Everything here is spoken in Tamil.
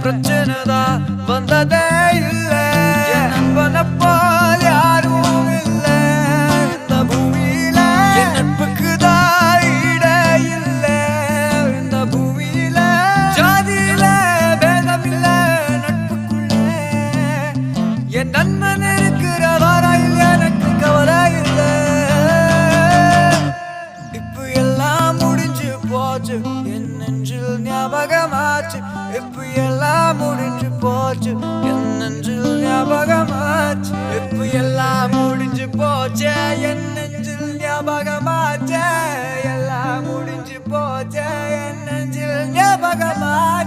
பிரச்சனை தான் வந்ததே இல்ல. என் நண்பனை போல் யாரும் இல்ல இந்த பூமியில. என் நட்புக்கு தான் ஈடே இல்ல இந்த பூமியில. ஜாதியில பேதம் இல்ல நட்புக்குள்ள. என் நண்பன் இருக்கிற வரையில் எனக்கு கவலை இல்ல. இப்ப எல்லாம் முடிஞ்சு போச்சு என் நெஞ்சில் ஞாபகமாச்சு. இப்ப எல்லாம் முடிஞ்சு போச்சு என் நெஞ்சில் ஞாபகமாச்சு. இப்ப எல்லாம் முடிஞ்சு போச்சு என் நெஞ்சில் ஞாபகமாச்சு. எல்லாம் முடிஞ்சு போச்சு என் நெஞ்சில் ஞாபகமாச்சு.